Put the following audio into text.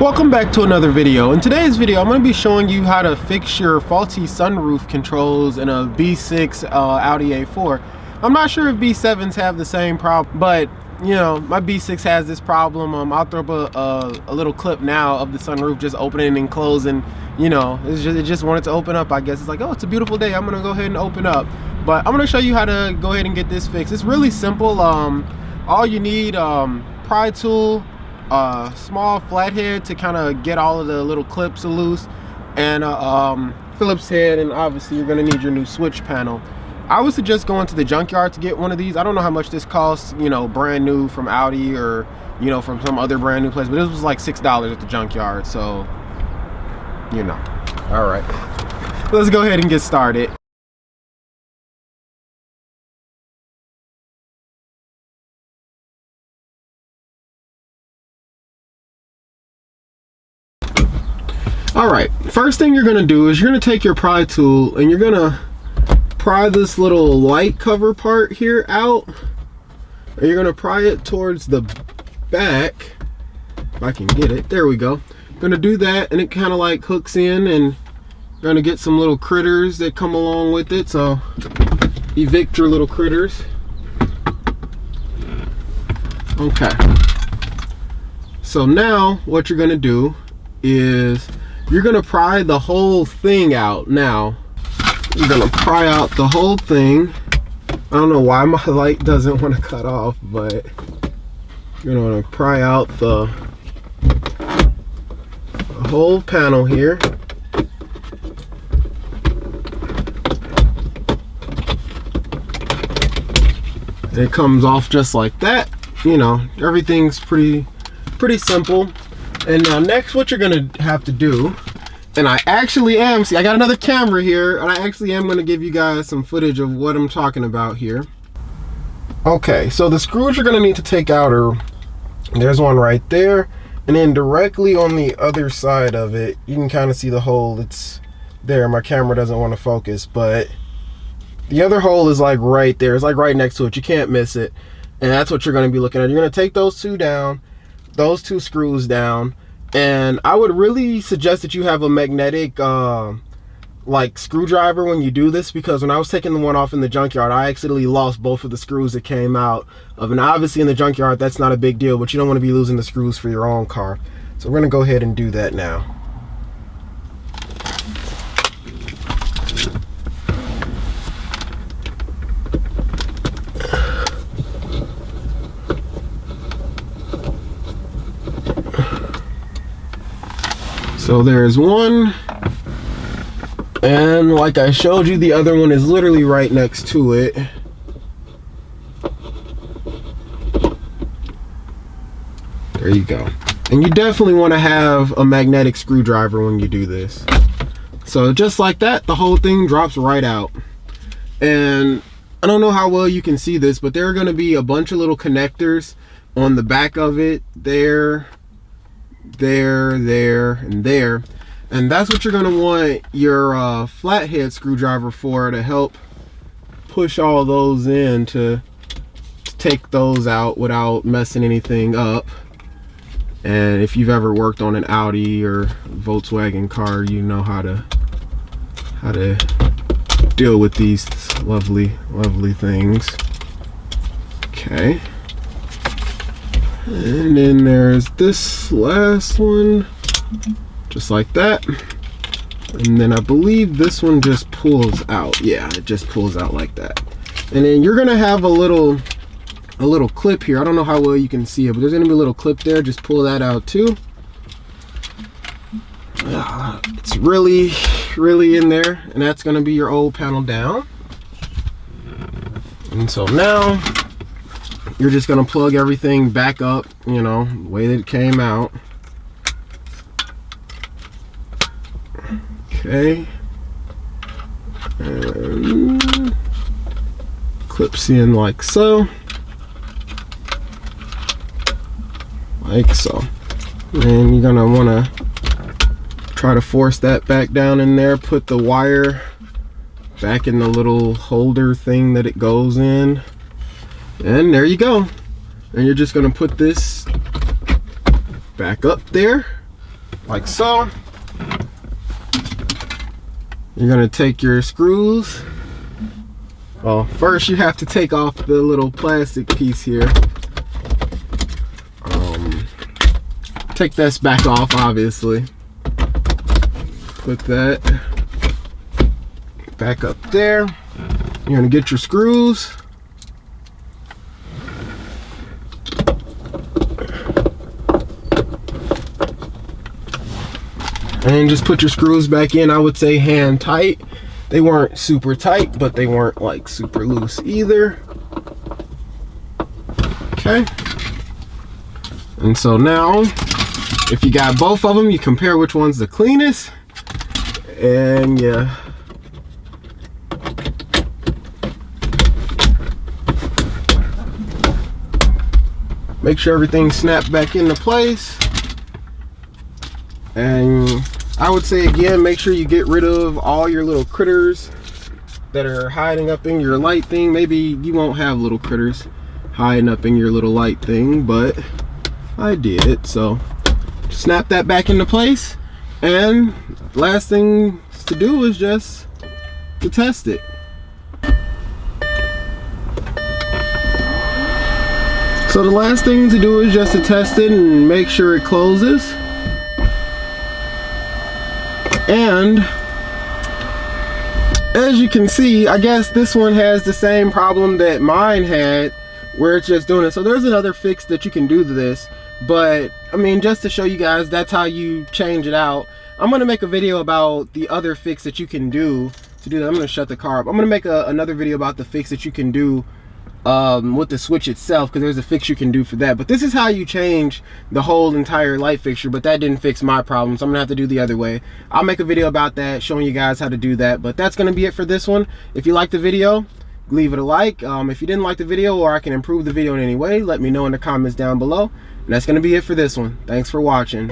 Welcome back to another video. In today's video, I'm going to be showing you how to fix your faulty sunroof controls in a B6 Audi A4. I'm not sure if B7s have the same problem, but you know, my B6 has this problem. I'll throw up a little clip now of the sunroof just opening and closing. You know, it just wanted to open up. I guess it's like, oh, it's a beautiful day, I'm gonna go ahead and open up. But I'm gonna show you how to go ahead and get this fixed. It's really simple. All you need, pry tool, small flathead to kind of get all of the little clips loose, and Phillips head, and obviously you're gonna need your new switch panel. I would suggest going to the junkyard to get one of these. I don't know how much this costs, you know, brand new from Audi or, you know, from some other brand new place, but this was like $6 at the junkyard, so, you know. All right, let's go ahead and get started. All right, first thing you're gonna do is you're gonna take your pry tool and you're gonna pry this little light cover part here out, and you're gonna pry it towards the back, if I can get it. There we go. Gonna do that, and it kind of like hooks in, and you're gonna get some little critters that come along with it, so evict your little critters. Okay, so now what you're gonna do is you're gonna pry the whole thing out. Now you're gonna pry out the whole thing. I don't know why my light doesn't want to cut off, but you're gonna pry out the whole panel here. It comes off just like that. You know, everything's pretty simple. And now next, what you're gonna have to do, and I actually am, see, I got another camera here, and I actually am gonna give you guys some footage of what I'm talking about here. Okay, so the screws you're gonna need to take out are, there's one right there, and then directly on the other side of it, you can kind of see the hole. It's there. My camera doesn't want to focus, but the other hole is like right there. It's like right next to it. You can't miss it, and that's what you're gonna be looking at. You're gonna take those two down, those two screws down, and I would really suggest that you have a magnetic like screwdriver when you do this, because when I was taking the one off in the junkyard, I accidentally lost both of the screws that came out of, and obviously in the junkyard that's not a big deal, but you don't want to be losing the screws for your own car. So we're gonna go ahead and do that now. So there's one, and like I showed you, the other one is literally right next to it. There you go. And you definitely want to have a magnetic screwdriver when you do this. So just like that, the whole thing drops right out. And I don't know how well you can see this, but there are going to be a bunch of little connectors on the back of it, there, and there, and that's what you're going to want your flathead screwdriver for, to help push all those in, to take those out without messing anything up. And if you've ever worked on an Audi or Volkswagen car, you know how to deal with these lovely things. Okay. And then there's this last one, just like that. And then I believe this one just pulls out. Yeah, it just pulls out like that. And then you're gonna have a little clip here. I don't know how well you can see it, but there's gonna be a little clip there. Just pull that out too. It's really in there, and that's gonna be your old panel down. And so now you're just gonna plug everything back up, you know, the way that it came out. Okay. And clips in like so. Like so. And you're gonna wanna try to force that back down in there. Put the wire back in the little holder thing that it goes in. And there you go. And you're just gonna put this back up there, like so. You're gonna take your screws. Well, first you have to take off the little plastic piece here. Take this back off, obviously. Put that back up there. You're gonna get your screws. And just put your screws back in. I would say hand tight. They weren't super tight, but they weren't like super loose either. Okay. And so now, if you got both of them, you compare which one's the cleanest. And yeah. Make sure everything's snapped back into place. And I would say again, make sure you get rid of all your little critters that are hiding up in your light thing. Maybe you won't have little critters hiding up in your little light thing, but I did. So snap that back into place. And last thing to do is just to test it. So the last thing to do is just to test it and make sure it closes. And as you can see, I guess this one has the same problem that mine had, where it's just doing it. So there's another fix that you can do to this, but I mean, just to show you guys, that's how you change it out. I'm gonna make a video about the other fix that you can do to do that. I'm gonna shut the car up. I'm gonna make another video about the fix that you can do with the switch itself, because there's a fix you can do for that. But this is how you change the whole entire light fixture, but that didn't fix my problem, so I'm gonna have to do the other way. I'll make a video about that, showing you guys how to do that. But that's gonna be it for this one. If you liked the video, leave it a like. If you didn't like the video, or I can improve the video in any way, let me know in the comments down below. And that's gonna be it for this one. Thanks for watching.